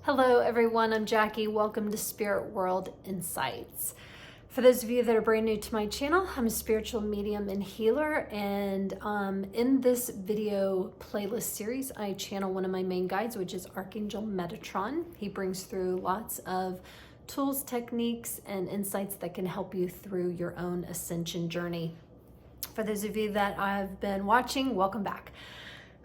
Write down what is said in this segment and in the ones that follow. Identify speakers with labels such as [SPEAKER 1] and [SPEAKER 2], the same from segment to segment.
[SPEAKER 1] Hello everyone, I'm Jackie. Welcome to Spirit World Insights. For those of you that are brand new to my channel, I'm a spiritual medium and healer, and in this video playlist series, I channel one of my main guides, which is Archangel Metatron. He brings through lots of tools, techniques, and insights that can help you through your own ascension journey. For those of you that have been watching, welcome back.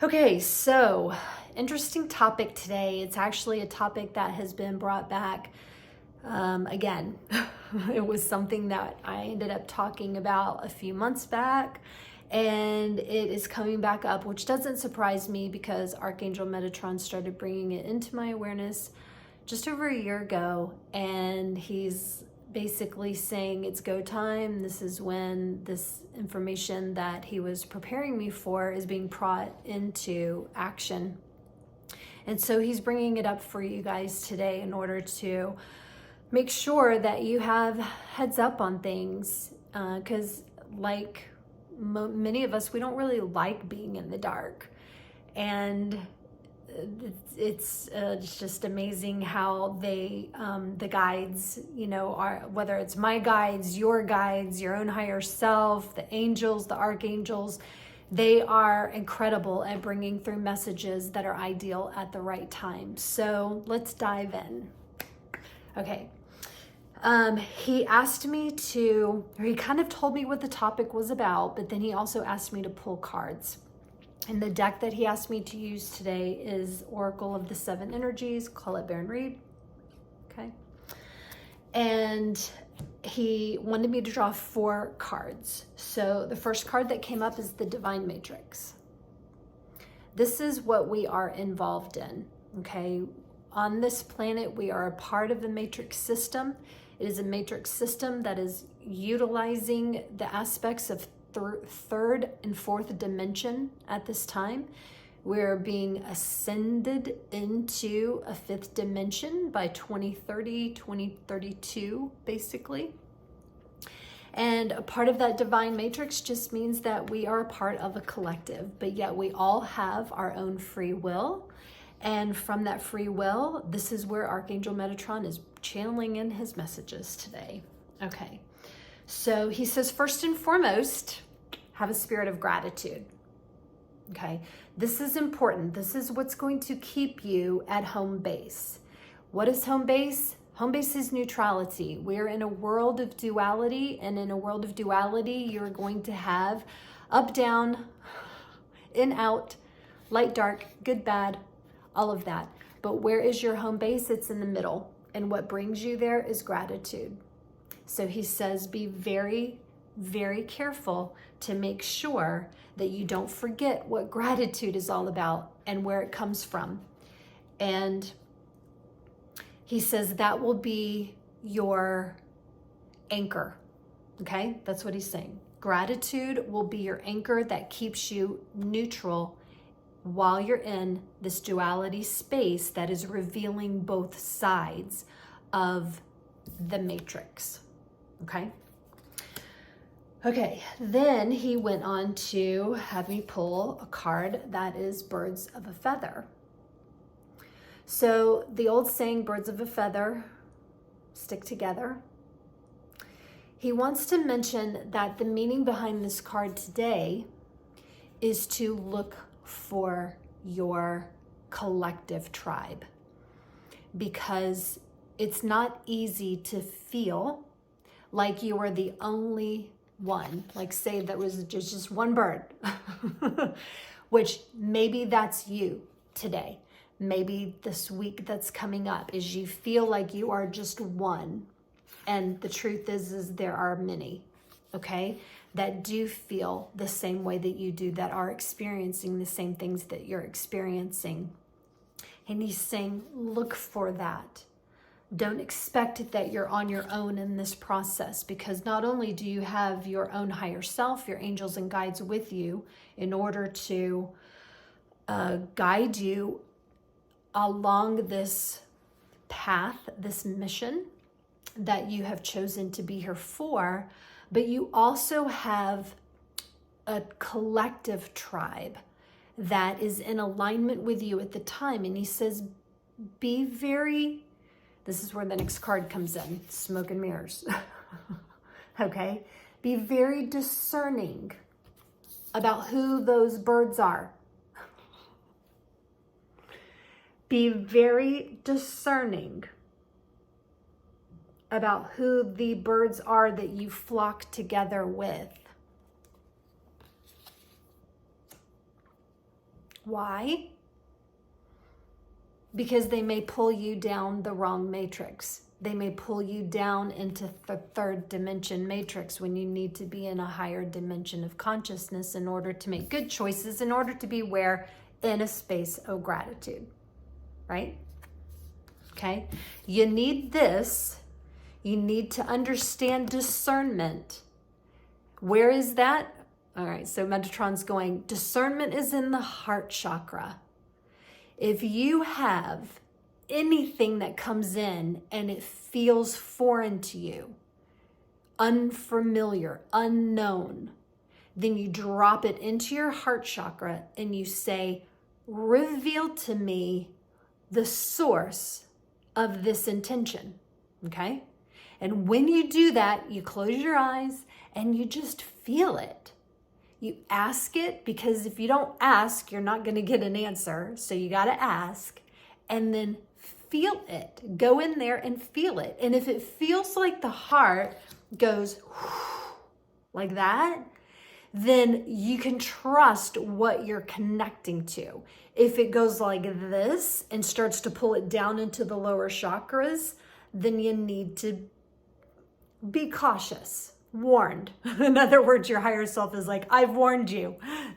[SPEAKER 1] Okay, so interesting topic today. It's actually a topic that has been brought back again. It was something that I ended up talking about a few months back, and it is coming back up, which doesn't surprise me because Archangel Metatron started bringing it into my awareness just over a year ago, and he's basically saying it's go time. This is when this information that he was preparing me for is being brought into action. And so he's bringing it up for you guys today in order to make sure that you have heads up on things, because like many of us, we don't really like being in the dark. And it's just amazing how they, the guides, you know, are, whether it's my guides, your own higher self, the angels, the archangels, they are incredible at bringing through messages that are ideal at the right time. So let's dive in. Okay. He asked me to, or he kind of told me what the topic was about, but then he also asked me to pull cards. And the deck that he asked me to use today is Oracle of the Seven Energies, Colette Baron-Reid. Okay. And he wanted me to draw 4 cards. So the first card that came up is the Divine Matrix. This is what we are involved in, okay? On this planet, we are a part of the matrix system. It is a matrix system that is utilizing the aspects of third and fourth dimension at this time. We're being ascended into a 5th dimension by 2030, 2032, basically. And a part of that divine matrix just means that we are a part of a collective, but yet we all have our own free will. And from that free will, this is where Archangel Metatron is channeling in his messages today. Okay. So he says, first and foremost, have a spirit of gratitude. Okay, this is important. This is what's going to keep you at home base. What is home base? Home base is neutrality. We're in a world of duality, and in a world of duality, you're going to have up, down, in, out, light, dark, good, bad, all of that. But where is your home base? It's in the middle. And what brings you there is gratitude. So he says, be very, very careful to make sure that you don't forget what gratitude is all about and where it comes from. And he says that will be your anchor. Okay, that's what he's saying. Gratitude will be your anchor that keeps you neutral while you're in this duality space that is revealing both sides of the matrix. Okay. Okay, then he went on to have me pull a card that is birds of a feather. So the old saying, birds of a feather stick together. He wants to mention that the meaning behind this card today is to look for your collective tribe, because it's not easy to feel like you are the only one. Like, say that was just one bird, which maybe that's you today. Maybe this week that's coming up is you feel like you are just one. And the truth is there are many, okay, that do feel the same way that you do, that are experiencing the same things that you're experiencing. And he's saying, look for that. Don't expect that you're on your own in this process, because not only do you have your own higher self, your angels and guides with you in order to guide you along this path, this mission that you have chosen to be here for, but you also have a collective tribe that is in alignment with you at the time. And he says, this is where the next card comes in, smoke and mirrors. Okay? Be very discerning about who those birds are. Be very discerning about who the birds are that you flock together with. Why? Because they may pull you down the wrong matrix. They may pull you down into the third dimension matrix when you need to be in a higher dimension of consciousness in order to make good choices, in order to be where in a space of gratitude, right? Okay? You need this. You need to understand discernment. Where is that? All right, so Metatron's going, discernment is in the heart chakra. If you have anything that comes in and it feels foreign to you, unfamiliar, unknown, then you drop it into your heart chakra and you say, reveal to me the source of this intention, okay? And when you do that, you close your eyes and you just feel it. You ask it, because if you don't ask, you're not going to get an answer. So you got to ask and then feel it. Go in there and feel it. And if it feels like the heart goes like that, then you can trust what you're connecting to. If it goes like this and starts to pull it down into the lower chakras, then you need to be cautious, warned. In other words, your higher self is like, I've warned you,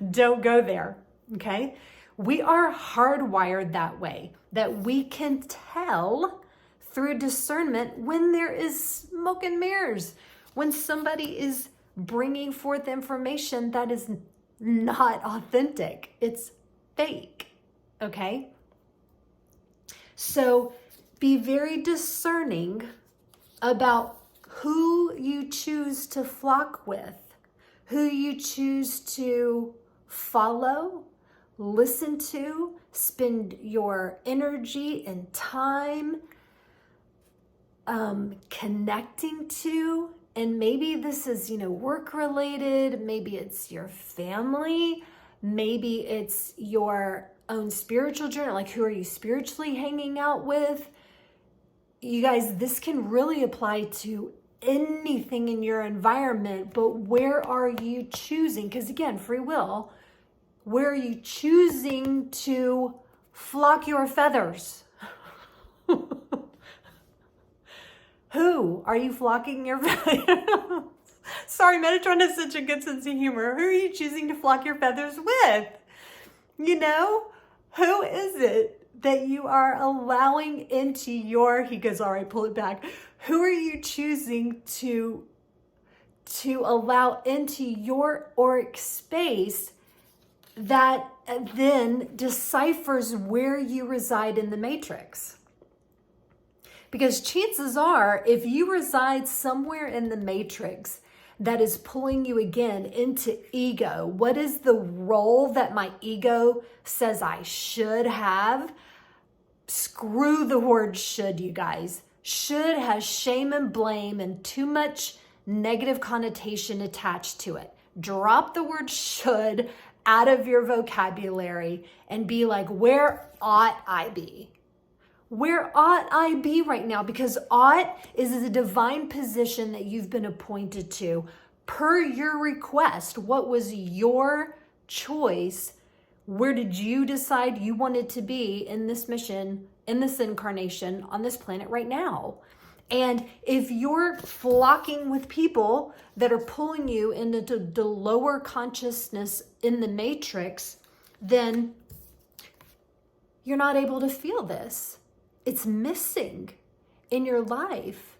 [SPEAKER 1] don't go there, okay? We are hardwired that way, that we can tell through discernment when there is smoke and mirrors, when somebody is bringing forth information that is not authentic, it's fake, okay? So be very discerning about who you choose to flock with, who you choose to follow, listen to, spend your energy and time connecting to. And maybe this is, work related, maybe it's your family, maybe it's your own spiritual journey, like who are you spiritually hanging out with? You guys, this can really apply to anything in your environment, but where are you choosing? Because again, free will, where are you choosing to flock your feathers? Who are you flocking your feathers? Sorry, Metatron has such a good sense of humor. Who are you choosing to flock your feathers with? Who is it that you are allowing into your, he goes, all right, pull it back. Who are you choosing to allow into your auric space that then deciphers where you reside in the matrix? Because chances are, if you reside somewhere in the matrix that is pulling you again into ego, what is the role that my ego says I should have? Screw the word should, you guys. Should has shame and blame and too much negative connotation attached to it. Drop the word should out of your vocabulary and be like, where ought I be? Where ought I be right now? Because ought is a divine position that you've been appointed to per your request. What was your choice? Where did you decide you wanted to be in this mission, in this incarnation, on this planet right now? And if you're flocking with people that are pulling you into the lower consciousness in the matrix, then you're not able to feel this. It's missing in your life,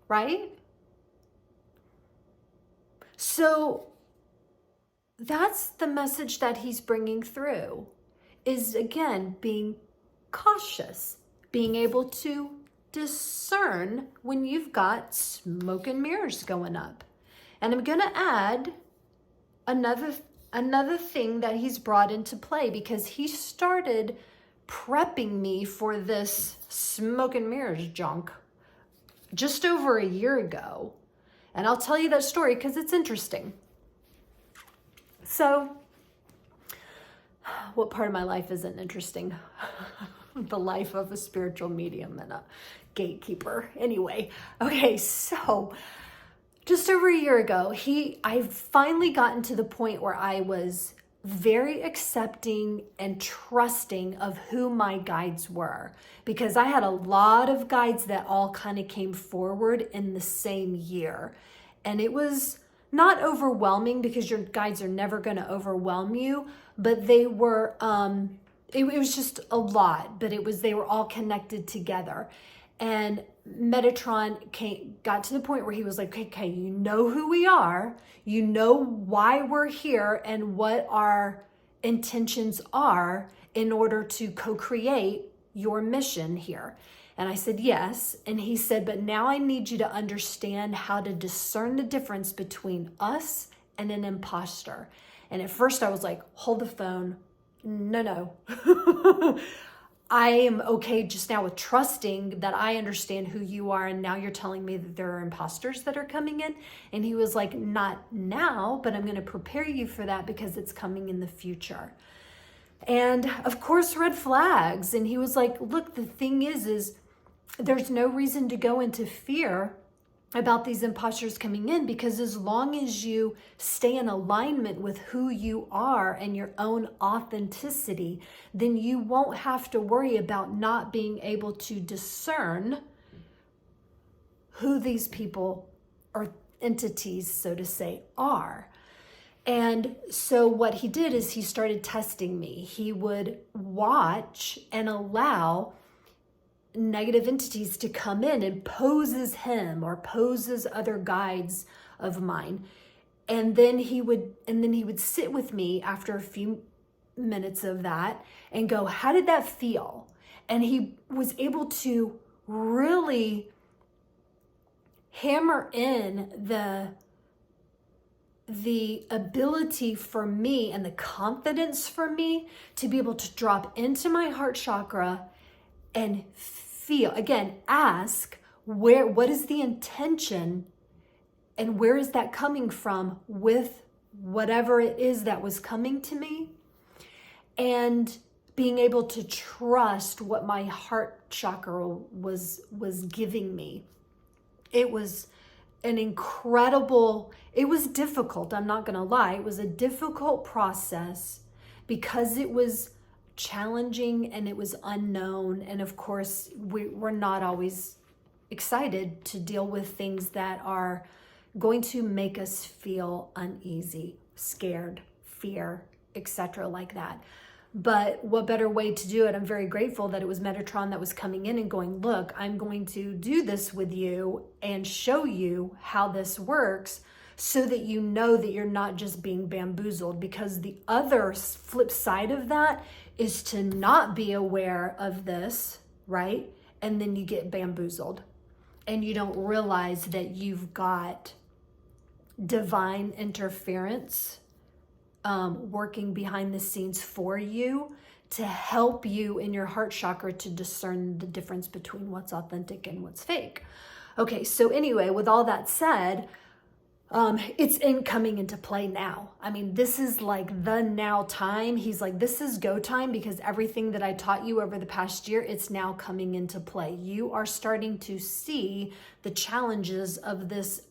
[SPEAKER 1] right? So that's the message that he's bringing through, is again, being cautious, being able to discern when you've got smoke and mirrors going up. And I'm going to add another thing that he's brought into play, because he started prepping me for this smoke and mirrors junk just over a year ago. And I'll tell you that story because it's interesting. So, what part of my life isn't interesting? The life of a spiritual medium and a gatekeeper. Anyway, okay, so just over a year ago, I've finally gotten to the point where I was very accepting and trusting of who my guides were, because I had a lot of guides that all kind of came forward in the same year. And it was not overwhelming, because your guides are never going to overwhelm you, but they were, it was just a lot, but they were all connected together. And Metatron got to the point where he was like, okay, you know who we are, you know why we're here and what our intentions are in order to co-create your mission here. And I said, yes. And he said, but now I need you to understand how to discern the difference between us and an imposter. And at first I was like, hold the phone. No. I am okay just now with trusting that I understand who you are, and now you're telling me that there are imposters that are coming in. And he was like, not now, but I'm going to prepare you for that because it's coming in the future. And of course, red flags. And he was like, look, the thing is there's no reason to go into fear about these imposters coming in, because as long as you stay in alignment with who you are and your own authenticity, then you won't have to worry about not being able to discern who these people or entities, so to say, are. And so what he did is he started testing me. He would watch and allow negative entities to come in and poses him or poses other guides of mine. And then he would sit with me after a few minutes of that and go, how did that feel? And he was able to really hammer in the ability for me and the confidence for me to be able to drop into my heart chakra and feel, again, ask what is the intention and where is that coming from with whatever it is that was coming to me, and being able to trust what my heart chakra was giving me. It was an incredible, it was difficult, I'm not gonna lie. It was a difficult process because it was challenging and it was unknown. And of course, we're not always excited to deal with things that are going to make us feel uneasy, scared, fear, etc. like that. But what better way to do it? I'm very grateful that it was Metatron that was coming in and going, look, I'm going to do this with you and show you how this works so that you know that you're not just being bamboozled. Because the other flip side of that is to not be aware of this, right? And then you get bamboozled and you don't realize that you've got divine interference working behind the scenes for you to help you in your heart chakra to discern the difference between what's authentic and what's fake. Okay, so anyway, with all that said, it's coming into play now. I mean, this is like the now time. He's like, this is go time, because everything that I taught you over the past year, it's now coming into play. You are starting to see the challenges of this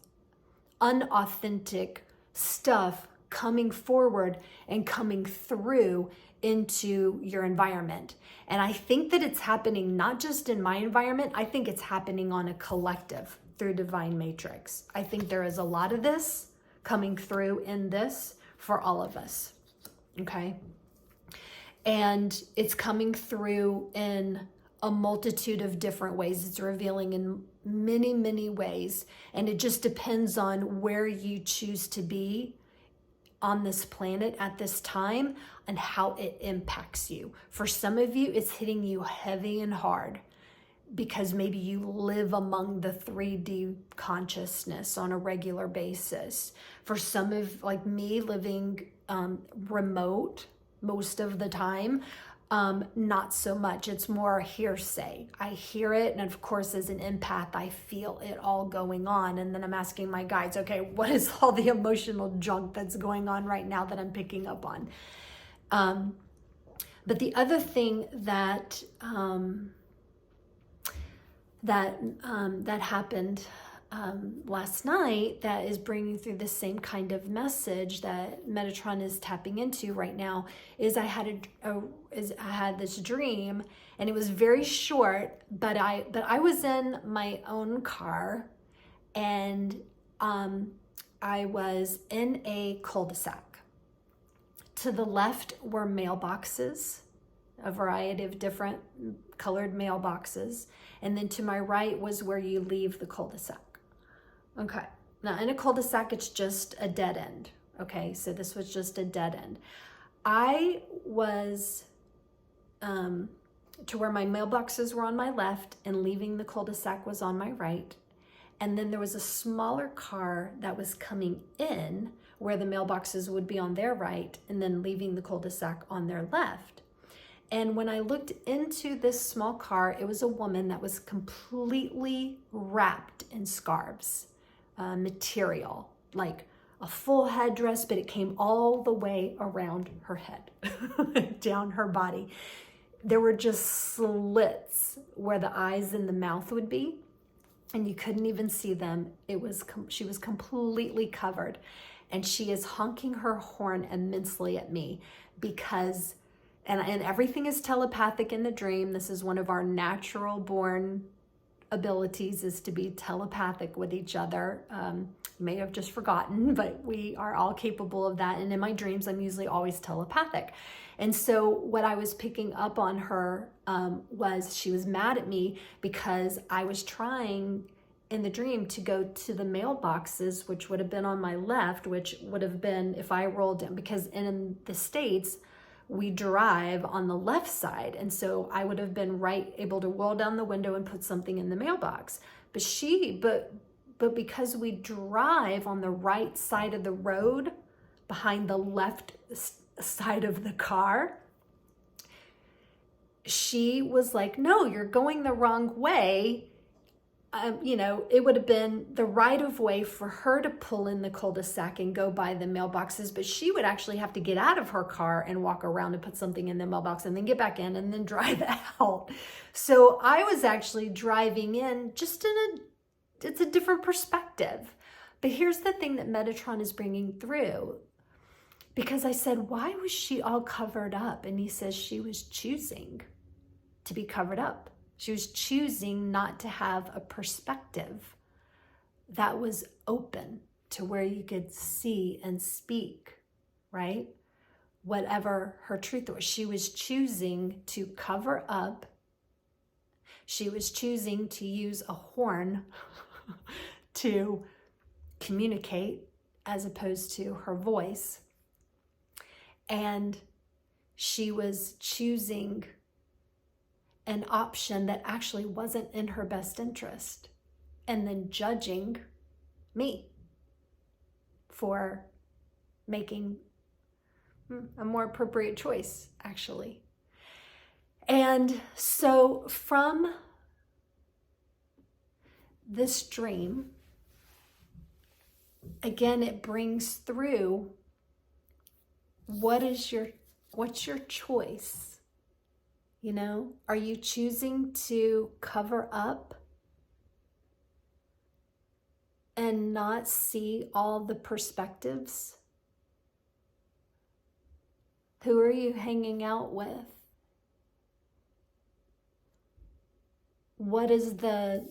[SPEAKER 1] unauthentic stuff coming forward and coming through into your environment. And I think that it's happening not just in my environment, I think it's happening on a collective through Divine Matrix. I think there is a lot of this coming through in this for all of us, okay? And it's coming through in a multitude of different ways. It's revealing in many, many ways. And it just depends on where you choose to be on this planet at this time and how it impacts you. For some of you, it's hitting you heavy and hard because maybe you live among the 3D consciousness on a regular basis. For some of, like me, living remote most of the time, Not so much. It's more hearsay. I hear it, and of course, as an empath, I feel it all going on. And then I'm asking my guides, okay, what is all the emotional junk that's going on right now that I'm picking up on? But the other thing that that happened last night that is bringing through the same kind of message that Metatron is tapping into right now is I had this dream, and it was very short, but I was in my own car, and I was in a cul-de-sac. To the left were mailboxes, a variety of different colored mailboxes, and then to my right was where you leave the cul-de-sac. Okay, now in a cul-de-sac, it's just a dead end. Okay, so this was just a dead end. I was to where my mailboxes were on my left, and leaving the cul-de-sac was on my right. And then there was a smaller car that was coming in where the mailboxes would be on their right, and then leaving the cul-de-sac on their left. And when I looked into this small car, it was a woman that was completely wrapped in scarves, material, like a full headdress, but it came all the way around her head, down her body. There were just slits where the eyes and the mouth would be, and you couldn't even see them. She was completely covered, and she is honking her horn immensely at me because, and everything is telepathic in the dream. This is one of our natural born abilities, is to be telepathic with each other. You may have just forgotten, but we are all capable of that. And in my dreams, I'm usually always telepathic. And so what I was picking up on her was she was mad at me because I was trying in the dream to go to the mailboxes, which would have been on my left, which would have been if I rolled in, because in the States, we drive on the left side. And so I would have been able to roll down the window and put something in the mailbox. But because we drive on the right side of the road behind the left side of the car, she was like, no, you're going the wrong way. It would have been the right of way for her to pull in the cul-de-sac and go by the mailboxes, but she would actually have to get out of her car and walk around and put something in the mailbox and then get back in and then drive out. So I was actually driving in it's a different perspective. But here's the thing that Metatron is bringing through, because I said, why was she all covered up? And he says she was choosing to be covered up. She was choosing not to have a perspective that was open to where you could see and speak, right? Whatever her truth was. She was choosing to cover up. She was choosing to use a horn to communicate as opposed to her voice. And she was choosing an option that actually wasn't in her best interest, and then judging me for making a more appropriate choice, actually. And so from this dream, again, it brings through what's your choice? Are you choosing to cover up and not see all the perspectives? Who are you hanging out with? What is the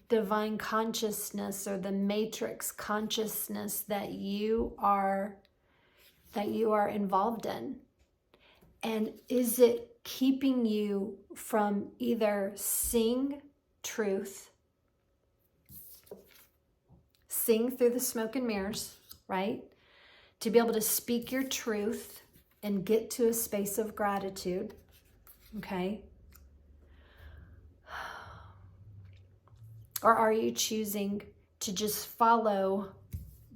[SPEAKER 1] divine consciousness or the matrix consciousness that you are involved in? And is it keeping you from either seeing truth, seeing through the smoke and mirrors, right? To be able to speak your truth and get to a space of gratitude, okay? Or are you choosing to just follow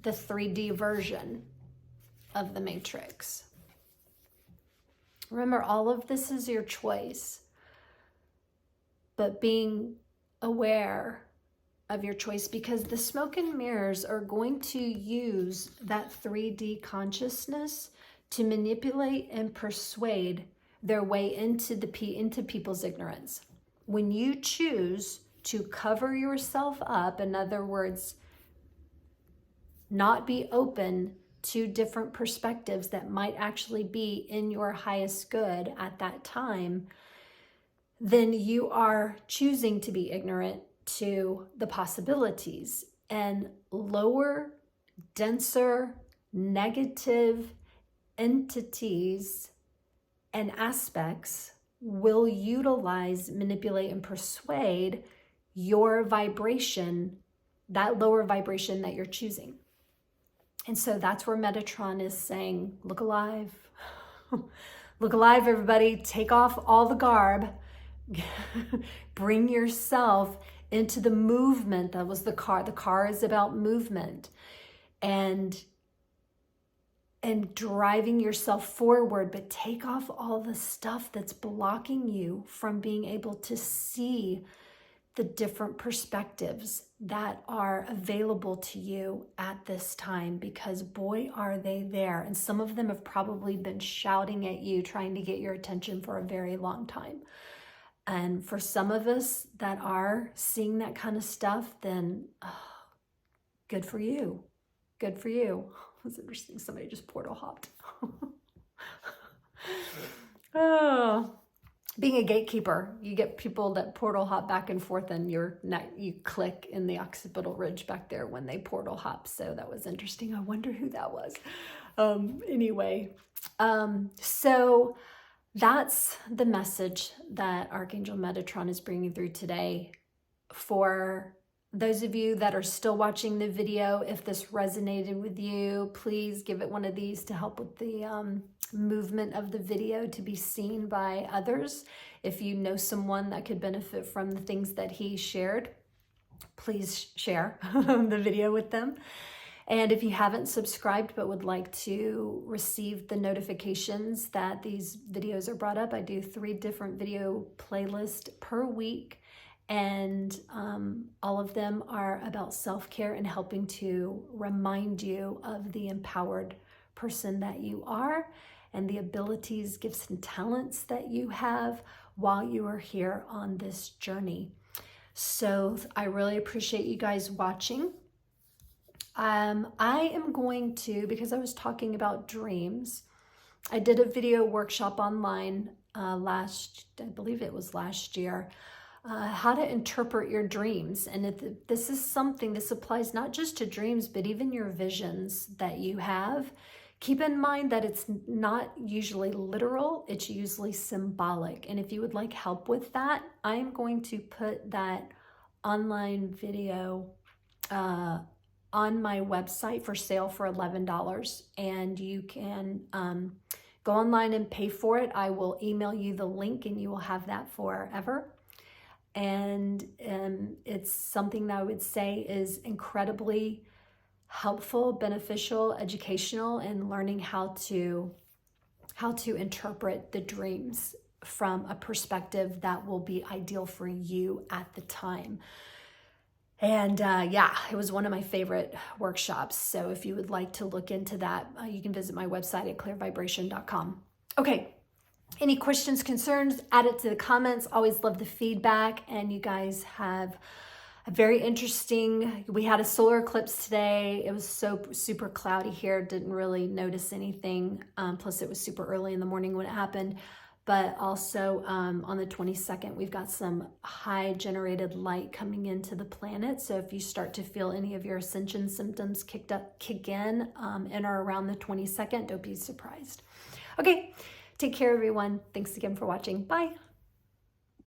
[SPEAKER 1] the 3D version of the matrix? Remember, all of this is your choice, but being aware of your choice, because the smoke and mirrors are going to use that 3D consciousness to manipulate and persuade their way into people's ignorance. When you choose to cover yourself up, in other words, not be open to different perspectives that might actually be in your highest good at that time, then you are choosing to be ignorant to the possibilities, and lower, denser, negative entities and aspects will utilize, manipulate, and persuade your vibration, that lower vibration that you're choosing. And so that's where Metatron is saying, look alive. Look alive, everybody. Take off all the garb. Bring yourself into the movement. That was the car. The car is about movement and driving yourself forward, but take off all the stuff that's blocking you from being able to see the different perspectives that are available to you at this time, because boy, are they there. And some of them have probably been shouting at you, trying to get your attention for a very long time. And for some of us that are seeing that kind of stuff, then good for you. Good for you. It was interesting. Somebody just portal hopped. Oh, being a gatekeeper, you get people that portal hop back and forth, and you click in the occipital ridge back there when they portal hop. So that was interesting. I wonder who that was. Anyway, so that's the message that Archangel Metatron is bringing through today. For those of you that are still watching the video, if this resonated with you, please give it one of these to help with the movement of the video to be seen by others. If you know someone that could benefit from the things that he shared, please share the video with them. And if you haven't subscribed but would like to receive the notifications that these videos are brought up, I do 3 different video playlists per week. And all of them are about self-care and helping to remind you of the empowered person that you are and the abilities, gifts, and talents that you have while you are here on this journey. So I really appreciate you guys watching. I am going to, because I was talking about dreams, I did a video workshop online I believe it was last year, how to interpret your dreams. And this applies not just to dreams, but even your visions that you have. Keep in mind that it's not usually literal, it's usually symbolic. And if you would like help with that, I'm going to put that online video on my website for sale for $11. And you can go online and pay for it. I will email you the link and you will have that forever. And it's something that I would say is incredibly helpful, beneficial, educational, and learning how to interpret the dreams from a perspective that will be ideal for you at the time. And yeah, it was one of my favorite workshops. So if you would like to look into that, you can visit my website at clearvibration.com. Okay. Any questions, concerns, add it to the comments. Always love the feedback. And you guys have a very interesting, we had a solar eclipse today. It was so super cloudy here. Didn't really notice anything. Plus it was super early in the morning when it happened. But also on the 22nd, we've got some high generated light coming into the planet. So if you start to feel any of your ascension symptoms kick in and or around the 22nd, don't be surprised. Okay. Take care, everyone. Thanks again for watching. Bye.